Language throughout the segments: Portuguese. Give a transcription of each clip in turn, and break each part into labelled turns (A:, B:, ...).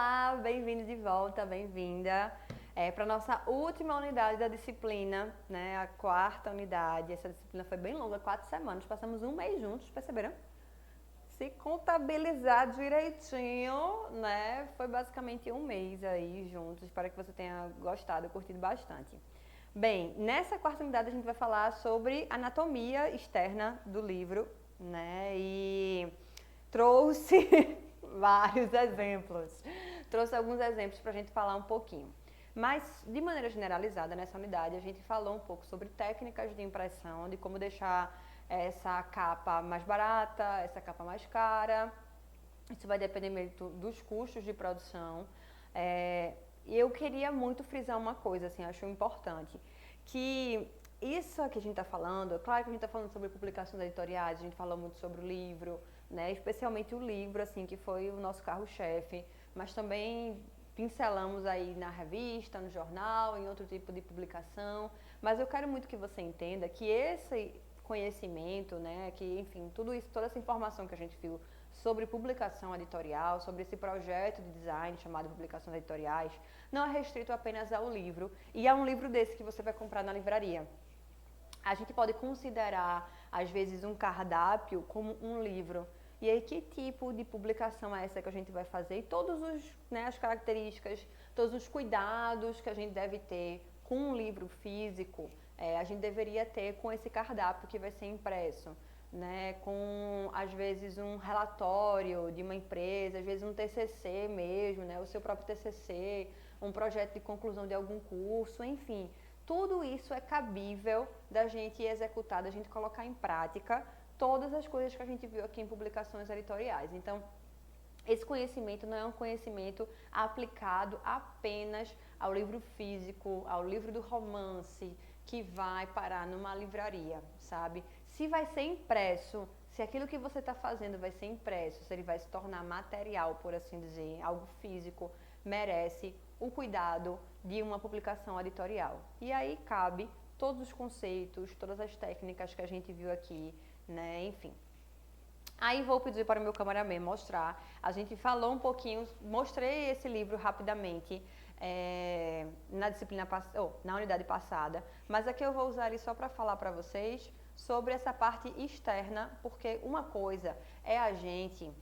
A: Olá, bem-vindo de volta, bem-vinda para a nossa última unidade da disciplina, né? A quarta unidade. Essa disciplina foi bem longa, 4 semanas, passamos um mês juntos, perceberam? Se contabilizar direitinho, né? Foi basicamente um mês aí juntos. Espero que você tenha gostado, curtido bastante. Bem, nessa quarta unidade a gente vai falar sobre anatomia externa do livro, né? E trouxe vários exemplos. Trouxe alguns exemplos para a gente falar um pouquinho. Mas, de maneira generalizada, nessa unidade, a gente falou um pouco sobre técnicas de impressão, de como deixar essa capa mais barata, essa capa mais cara. Isso vai depender muito dos custos de produção. E eu queria muito frisar uma coisa, assim, acho importante, que isso que a gente está falando, claro que a gente está falando sobre publicações editoriais, a gente falou muito sobre o livro, né? Especialmente o livro, assim, que foi o nosso carro-chefe, mas também pincelamos aí na revista, no jornal, em outro tipo de publicação. Mas eu quero muito que você entenda que esse conhecimento, né, que, enfim, tudo isso, toda essa informação que a gente viu sobre publicação editorial, sobre esse projeto de design chamado Publicações Editoriais, não é restrito apenas ao livro e a um livro desse que você vai comprar na livraria. A gente pode considerar, às vezes, um cardápio como um livro. E aí, que tipo de publicação é essa que a gente vai fazer? E todas as características, todos os cuidados que a gente deve ter com um livro físico, a gente deveria ter com esse cardápio que vai ser impresso. Né, com às vezes um relatório de uma empresa, às vezes um TCC mesmo, né, o seu próprio TCC, um projeto de conclusão de algum curso, enfim, tudo isso é cabível da gente executar, da gente colocar em prática todas as coisas que a gente viu aqui em publicações editoriais. Então, esse conhecimento não é um conhecimento aplicado apenas ao livro físico, ao livro do romance, que vai parar numa livraria, sabe? Se vai ser impresso, se aquilo que você está fazendo vai ser impresso, se ele vai se tornar material, por assim dizer, algo físico, merece o cuidado de uma publicação editorial. E aí cabe todos os conceitos, todas as técnicas que a gente viu aqui, né? Enfim. Aí vou pedir para o meu cameraman mostrar. A gente falou um pouquinho, mostrei esse livro rapidamente na disciplina na unidade passada, mas aqui eu vou usar ele só para falar para vocês sobre essa parte externa, porque uma coisa é a gente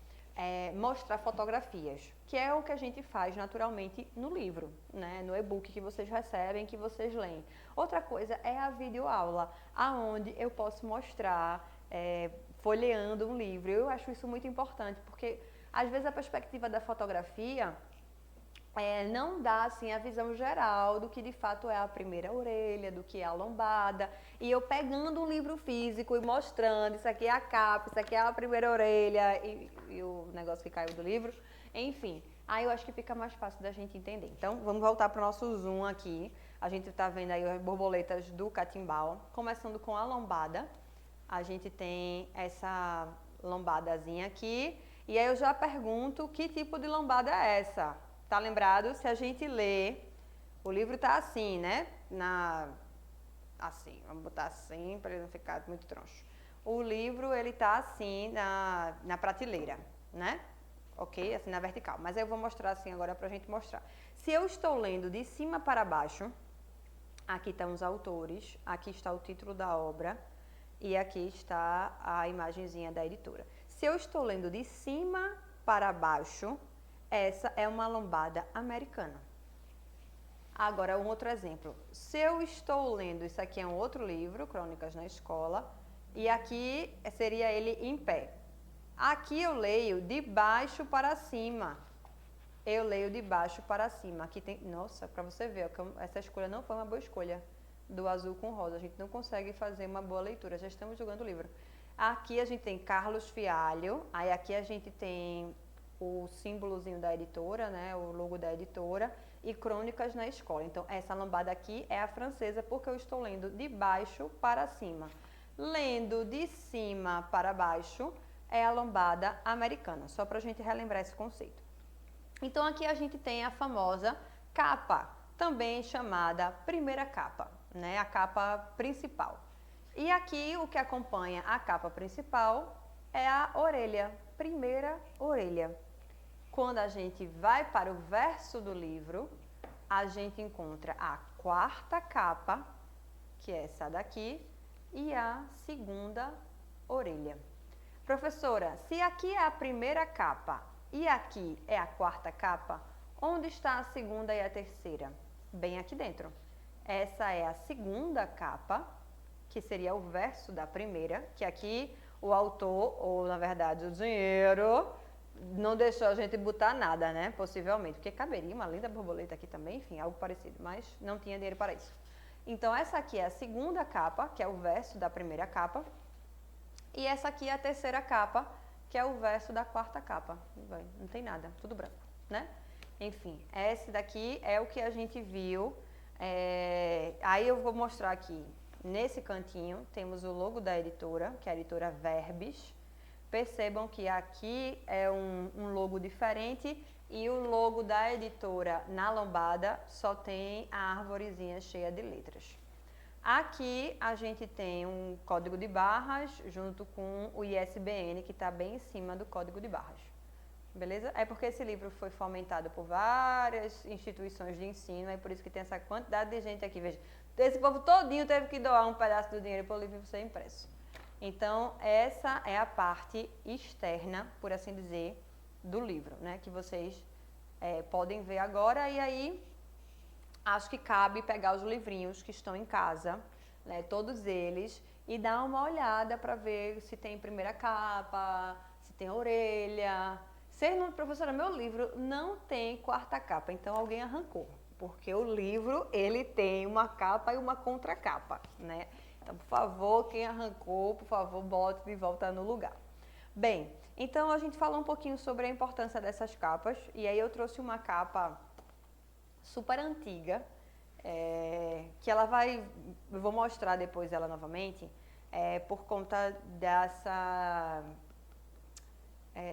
A: mostrar fotografias, que é o que a gente faz naturalmente no livro, né? No e-book que vocês recebem, que vocês leem. Outra coisa é a videoaula, aonde eu posso mostrar folheando um livro. Eu acho isso muito importante, porque às vezes a perspectiva da fotografia não dá assim a visão geral do que de fato é a primeira orelha, do que é a lombada. E eu pegando um livro físico e mostrando, isso aqui é a capa, isso aqui é a primeira orelha e o negócio que caiu do livro, enfim. Aí eu acho que fica mais fácil da gente entender. Então, vamos voltar para o nosso zoom aqui. A gente está vendo aí as borboletas do catimbau, começando com a lombada. A gente tem essa lombadazinha aqui. E aí eu já pergunto que tipo de lombada é essa? Tá lembrado? Se a gente lê, o livro tá assim, né? Assim, vamos botar assim para ele não ficar muito troncho. O livro, ele tá assim na prateleira, né? Ok? Assim na vertical. Mas eu vou mostrar assim agora pra gente mostrar. Se eu estou lendo de cima para baixo, aqui estão os autores, aqui está o título da obra e aqui está a imagenzinha da editora. Se eu estou lendo de cima para baixo, essa é uma lombada americana. Agora, um outro exemplo. Se eu estou lendo, isso aqui é um outro livro, Crônicas na Escola, e aqui seria ele em pé. Aqui eu leio de baixo para cima. Eu leio de baixo para cima. Aqui tem... Nossa, para você ver, essa escolha não foi uma boa escolha do azul com rosa. A gente não consegue fazer uma boa leitura. Já estamos jogando o livro. Aqui a gente tem Carlos Fialho. Aí aqui a gente tem o símbolozinho da editora, né, o logo da editora, e Crônicas na Escola. Então, essa lombada aqui é a francesa, porque eu estou lendo de baixo para cima. Lendo de cima para baixo é a lombada americana, só para a gente relembrar esse conceito. Então, aqui a gente tem a famosa capa, também chamada primeira capa, né, a capa principal. E aqui o que acompanha a capa principal é a orelha, primeira orelha. Quando a gente vai para o verso do livro, a gente encontra a quarta capa, que é essa daqui, e a segunda orelha. Professora, se aqui é a primeira capa e aqui é a quarta capa, onde está a segunda e a terceira? Bem aqui dentro. Essa é a segunda capa, que seria o verso da primeira, que aqui o autor, ou na verdade o dinheiro, não deixou a gente botar nada, né? Possivelmente, porque caberia uma linda borboleta aqui também, enfim, algo parecido, mas não tinha dinheiro para isso. Então, essa aqui é a segunda capa, que é o verso da primeira capa, e essa aqui é a terceira capa, que é o verso da quarta capa. Não tem nada, tudo branco, né? Enfim, esse daqui é o que a gente viu. Aí eu vou mostrar aqui, nesse cantinho, temos o logo da editora, que é a editora Verbes. Percebam que aqui é um logo diferente e o logo da editora na lombada só tem a arvorezinha cheia de letras. Aqui a gente tem um código de barras junto com o ISBN que está bem em cima do código de barras. Beleza? É porque esse livro foi fomentado por várias instituições de ensino, é por isso que tem essa quantidade de gente aqui. Veja, esse povo todinho teve que doar um pedaço do dinheiro para o livro ser impresso. Então, essa é a parte externa, por assim dizer, do livro, né? Que vocês podem ver agora. E aí, acho que cabe pegar os livrinhos que estão em casa, né? Todos eles, e dar uma olhada para ver se tem primeira capa, se tem orelha. Professora, meu livro não tem quarta capa, então alguém arrancou. Porque o livro, ele tem uma capa e uma contracapa, né? Então, por favor, quem arrancou, por favor, bote de volta no lugar. Bem, então a gente falou um pouquinho sobre a importância dessas capas, e aí eu trouxe uma capa super antiga, que ela eu vou mostrar depois ela novamente, por conta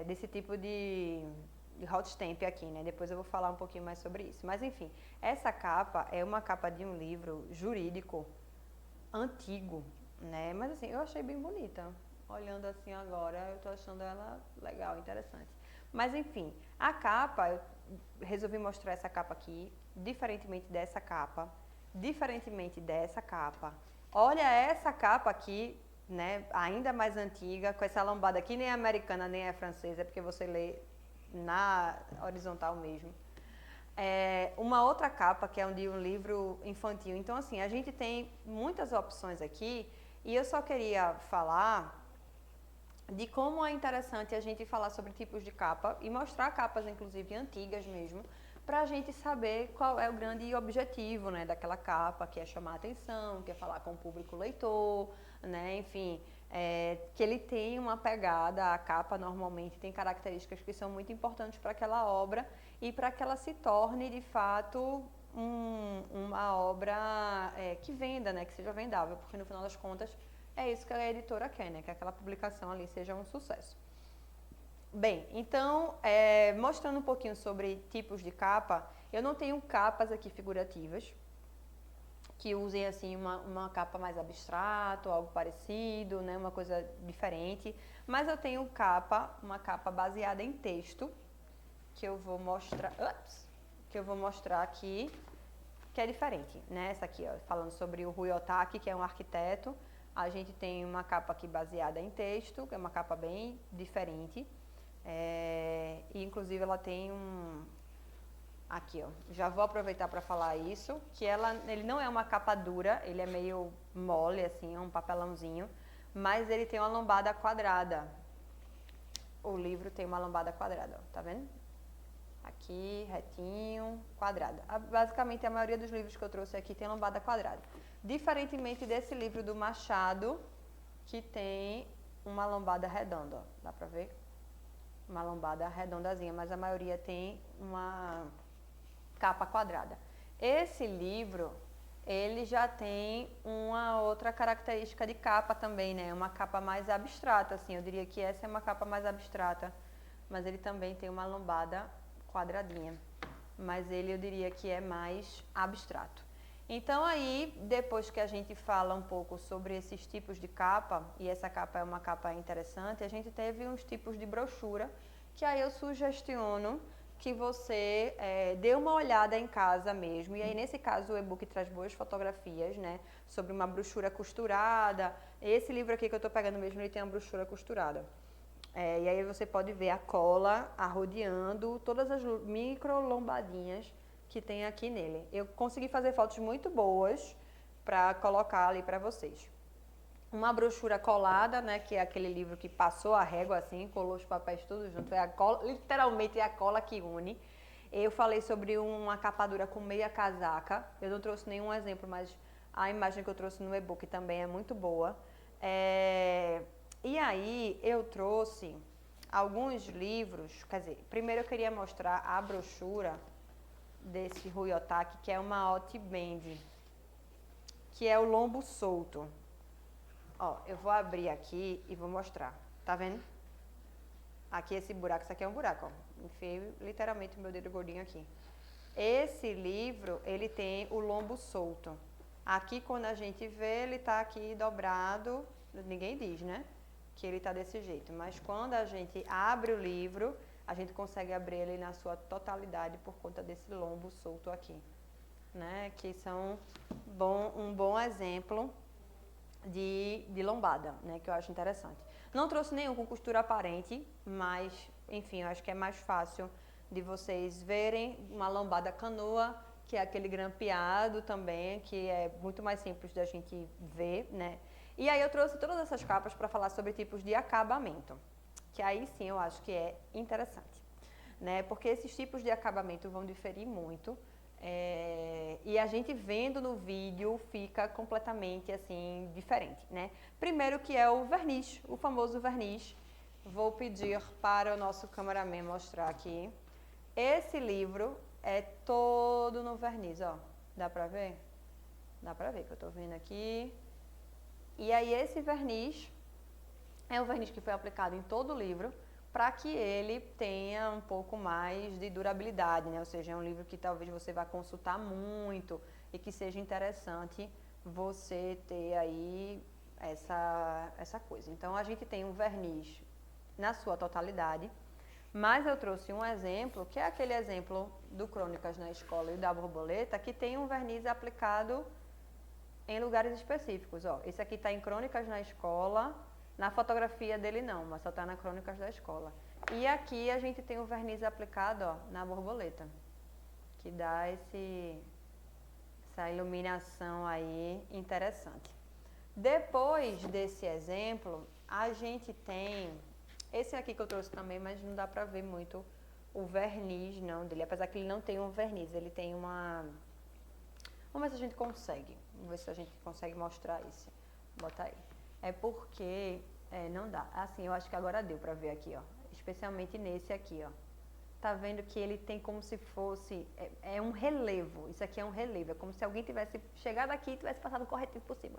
A: desse tipo de hot stamp aqui, né? Depois eu vou falar um pouquinho mais sobre isso. Mas enfim, essa capa é uma capa de um livro jurídico antigo, né? Mas assim, eu achei bem bonita. Olhando assim agora, eu tô achando ela legal, interessante. Mas enfim, a capa, eu resolvi mostrar essa capa aqui, diferentemente dessa capa, Olha essa capa aqui, né? Ainda mais antiga, com essa lombada aqui, nem é americana, nem é francesa, é porque você lê na horizontal mesmo. Uma outra capa, que é de um livro infantil. Então, assim, a gente tem muitas opções aqui e eu só queria falar de como é interessante a gente falar sobre tipos de capa e mostrar capas, inclusive, antigas mesmo, para a gente saber qual é o grande objetivo, né, daquela capa, que é chamar a atenção, que é falar com o público leitor, né, enfim, que ele tem uma pegada, a capa normalmente tem características que são muito importantes para aquela obra e para que ela se torne, de fato, uma obra que venda, né, que seja vendável, porque no final das contas é isso que a editora quer, né, que aquela publicação ali seja um sucesso. Bem, então, mostrando um pouquinho sobre tipos de capa, eu não tenho capas aqui figurativas, que usem assim uma capa mais abstrata, algo parecido, né, uma coisa diferente, mas eu tenho uma capa baseada em texto, que eu vou mostrar, aqui, que é diferente, né, essa aqui, ó, falando sobre o Rui Otaki, que é um arquiteto, a gente tem uma capa aqui baseada em texto, que é uma capa bem diferente, e inclusive ela tem aqui, ó, já vou aproveitar para falar isso, que ele não é uma capa dura, ele é meio mole, assim, é um papelãozinho, mas ele tem uma lombada quadrada. O livro tem uma lombada quadrada, ó, tá vendo? Aqui, retinho, quadrada. Basicamente, a maioria dos livros que eu trouxe aqui tem lombada quadrada. Diferentemente desse livro do Machado, que tem uma lombada redonda, ó, dá pra ver? Uma lombada redondazinha, mas a maioria tem uma capa quadrada. Esse livro, ele já tem uma outra característica de capa também, né? Uma capa mais abstrata, assim, eu diria que essa é uma capa mais abstrata, mas ele também tem uma lombada quadradinha, mas ele eu diria que é mais abstrato. Então aí, depois que a gente fala um pouco sobre esses tipos de capa, e essa capa é uma capa interessante, a gente teve uns tipos de brochura, que aí eu sugestiono que você dê uma olhada em casa mesmo. E aí, nesse caso, o e-book traz boas fotografias, né? Sobre uma brochura costurada. Esse livro aqui que eu estou pegando mesmo, ele tem uma brochura costurada. E aí você pode ver a cola arrodeando todas as micro lombadinhas que tem aqui nele. Eu consegui fazer fotos muito boas para colocar ali para vocês. Uma brochura colada, né, que é aquele livro que passou a régua assim, colou os papéis todos juntos, é a cola, literalmente é a cola que une. Eu falei sobre uma capadura com meia casaca, eu não trouxe nenhum exemplo, mas a imagem que eu trouxe no e-book também é muito boa. E aí eu trouxe alguns livros, quer dizer, primeiro eu queria mostrar a brochura desse Rui Otaki, que é uma hot band, que é o lombo solto. Ó, eu vou abrir aqui e vou mostrar. Tá vendo? Aqui esse buraco, isso aqui é um buraco, ó. Enfiei literalmente o meu dedo gordinho aqui. Esse livro, ele tem o lombo solto. Aqui quando a gente vê, ele tá aqui dobrado, ninguém diz, né? Que ele tá desse jeito. Mas quando a gente abre o livro, a gente consegue abrir ele na sua totalidade por conta desse lombo solto aqui. Né? Que são um bom exemplo de lombada, né, que eu acho interessante. Não trouxe nenhum com costura aparente, mas, enfim, eu acho que é mais fácil de vocês verem uma lombada canoa, que é aquele grampeado também, que é muito mais simples da gente ver, né. E aí eu trouxe todas essas capas para falar sobre tipos de acabamento, que aí sim eu acho que é interessante, né, porque esses tipos de acabamento vão diferir muito. E a gente vendo no vídeo fica completamente assim diferente, né? Primeiro que é o verniz, o famoso verniz. Vou pedir para o nosso cameraman mostrar aqui. Esse livro é todo no verniz, ó. Dá pra ver? Dá pra ver que eu tô vendo aqui. E aí esse verniz é o verniz que foi aplicado em todo o livro, para que ele tenha um pouco mais de durabilidade, né? Ou seja, é um livro que talvez você vá consultar muito e que seja interessante você ter aí essa coisa. Então, a gente tem um verniz na sua totalidade, mas eu trouxe um exemplo, que é aquele exemplo do Crônicas na Escola e da Borboleta, que tem um verniz aplicado em lugares específicos. Ó, esse aqui está em Crônicas na Escola. Na fotografia dele não, mas só está na Crônicas da Escola. E aqui a gente tem o verniz aplicado, ó, na borboleta, que dá essa iluminação aí interessante. Depois desse exemplo, a gente tem esse aqui que eu trouxe também, mas não dá pra ver muito o verniz não dele, apesar que ele não tem um verniz, ele tem uma... Vamos ver se a gente consegue, vamos ver se a gente consegue mostrar isso. Bota aí. É porque não dá. Assim, eu acho que agora deu pra ver aqui, ó. Especialmente nesse aqui, ó. Tá vendo que ele tem como se fosse... É um relevo. Isso aqui é um relevo. É como se alguém tivesse chegado aqui e tivesse passado um corretivo por cima.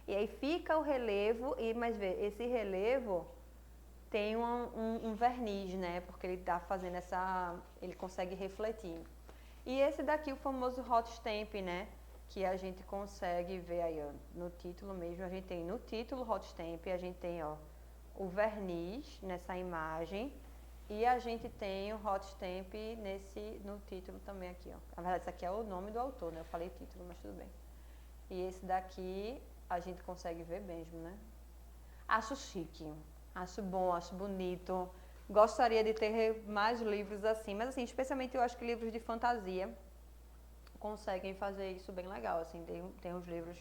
A: E aí fica o relevo, mas vê, esse relevo tem um verniz, né? Porque ele tá fazendo ele consegue refletir. E esse daqui, o famoso hot stamp, né? Que a gente consegue ver aí, ó, no título mesmo, a gente tem no título hot stamp, a gente tem, ó, o verniz nessa imagem e a gente tem o hot stamp no título também aqui, ó. Na verdade, isso aqui é o nome do autor, né? Eu falei título, mas tudo bem. E esse daqui a gente consegue ver mesmo, né? Acho chique, acho bom, acho bonito. Gostaria de ter mais livros assim, mas assim, especialmente eu acho que livros de fantasia conseguem fazer isso bem legal, assim, tem uns livros,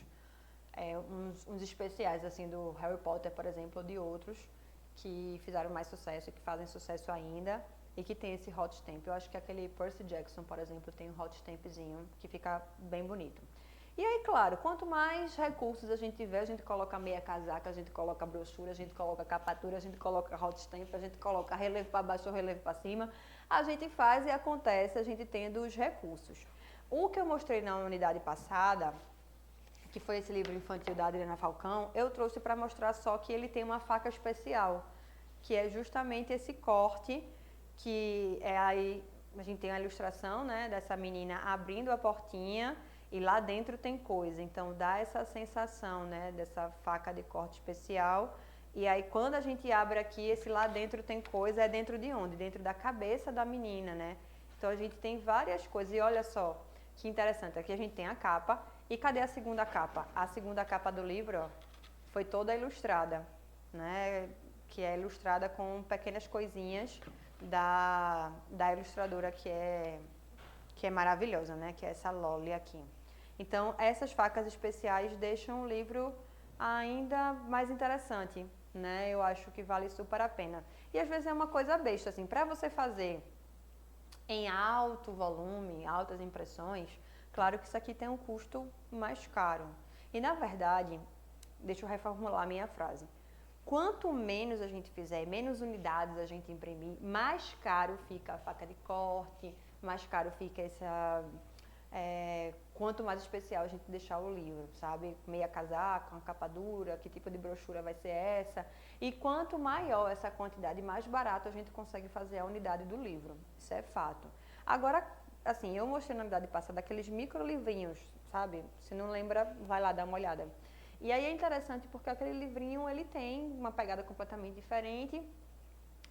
A: uns especiais, assim, do Harry Potter, por exemplo, ou de outros, que fizeram mais sucesso e que fazem sucesso ainda, e que tem esse hot stamp. Eu acho que aquele Percy Jackson, por exemplo, tem um hot stampzinho, que fica bem bonito. E aí, claro, quanto mais recursos a gente tiver, a gente coloca meia casaca, a gente coloca brochura, a gente coloca capatura, a gente coloca hot stamp, a gente coloca relevo para baixo ou relevo para cima, a gente faz e acontece a gente tendo os recursos. O que eu mostrei na unidade passada, que foi esse livro infantil da Adriana Falcão, eu trouxe para mostrar só que ele tem uma faca especial, que é justamente esse corte, que é aí, a gente tem a ilustração, né, dessa menina abrindo a portinha e lá dentro tem coisa, então dá essa sensação, né, dessa faca de corte especial. E aí quando a gente abre aqui, esse lá dentro tem coisa, é dentro de onde? Dentro da cabeça da menina, né? Então a gente tem várias coisas. E olha só, que interessante, aqui a gente tem a capa. E cadê a segunda capa? A segunda capa do livro, ó, foi toda ilustrada, né? Que é ilustrada com pequenas coisinhas da ilustradora que é maravilhosa, né? Que é essa Loli aqui. Então, essas facas especiais deixam o livro ainda mais interessante, né? Eu acho que vale super a pena. E às vezes é uma coisa besta, assim, para você fazer em alto volume, altas impressões, claro que isso aqui tem um custo mais caro. E na verdade, deixa eu reformular a minha frase. Quanto menos a gente fizer, menos unidades a gente imprimir, mais caro fica a faca de corte, mais caro fica essa... quanto mais especial a gente deixar o livro, sabe? Meia casaca, uma capa dura, que tipo de brochura vai ser essa. E quanto maior essa quantidade, mais barato a gente consegue fazer a unidade do livro. Isso é fato. Agora, assim, eu mostrei na unidade passada aqueles micro livrinhos, sabe? Se não lembra, vai lá dar uma olhada. E aí é interessante porque aquele livrinho, ele tem uma pegada completamente diferente,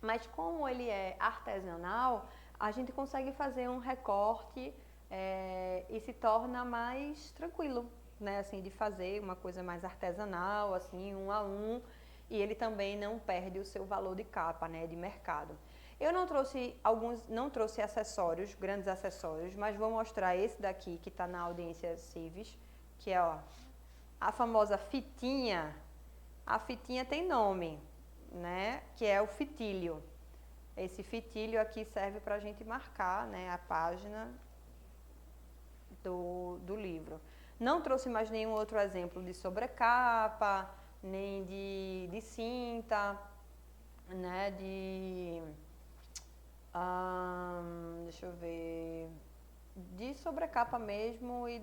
A: mas como ele é artesanal, a gente consegue fazer um recorte e se torna mais tranquilo, né, assim, de fazer uma coisa mais artesanal, assim, um a um, e ele também não perde o seu valor de capa, né, de mercado. Eu não trouxe acessórios, grandes acessórios, mas vou mostrar esse daqui que está na audiência Civis, que é, ó, a famosa fitinha. A fitinha tem nome, né, que é o fitilho. Esse fitilho aqui serve para a gente marcar, né, a página do livro. Não trouxe mais nenhum outro exemplo de sobrecapa, nem de cinta, né, deixa eu ver, de sobrecapa mesmo e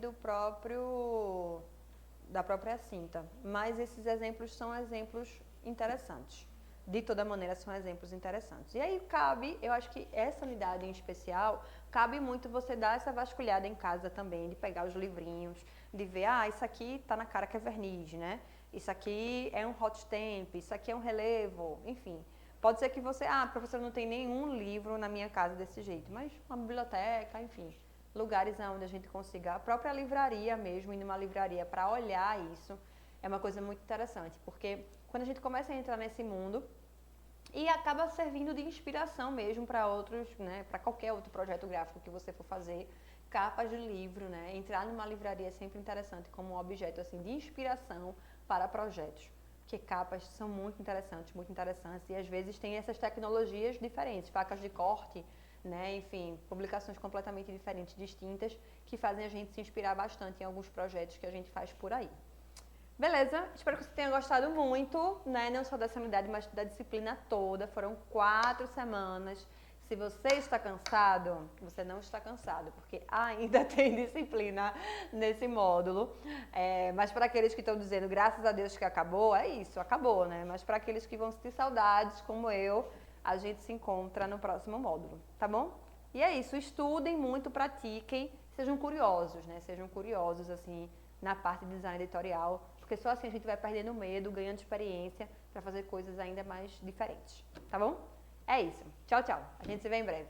A: da própria cinta. Mas esses exemplos são exemplos interessantes. De toda maneira, são exemplos interessantes. E aí cabe, eu acho que essa unidade em especial, cabe muito você dar essa vasculhada em casa também, de pegar os livrinhos, de ver, isso aqui tá na cara que é verniz, né? Isso aqui é um hot stamp, isso aqui é um relevo, enfim. Pode ser que você, professor, não tem nenhum livro na minha casa desse jeito, mas uma biblioteca, enfim, lugares onde a gente consiga, a própria livraria mesmo, ir numa livraria para olhar isso, é uma coisa muito interessante, porque quando a gente começa a entrar nesse mundo, e acaba servindo de inspiração mesmo para outros, né, para qualquer outro projeto gráfico que você for fazer, capas de livro, né, entrar numa livraria é sempre interessante como um objeto assim de inspiração para projetos, porque capas são muito interessantes, e às vezes tem essas tecnologias diferentes, facas de corte, né, enfim, publicações completamente diferentes, distintas, que fazem a gente se inspirar bastante em alguns projetos que a gente faz por aí. Beleza, espero que você tenha gostado muito, né? Não só dessa unidade, mas da disciplina toda. Foram 4 semanas. Se você está cansado, você não está cansado, porque ainda tem disciplina nesse módulo. Mas para aqueles que estão dizendo, graças a Deus que acabou, é isso, acabou, né? Mas para aqueles que vão sentir saudades, como eu, a gente se encontra no próximo módulo, tá bom? E é isso, estudem muito, pratiquem, sejam curiosos, né? Sejam curiosos, assim, na parte de design editorial, porque só assim a gente vai perdendo medo, ganhando experiência para fazer coisas ainda mais diferentes, tá bom? É isso. Tchau, tchau. A gente se vê em breve.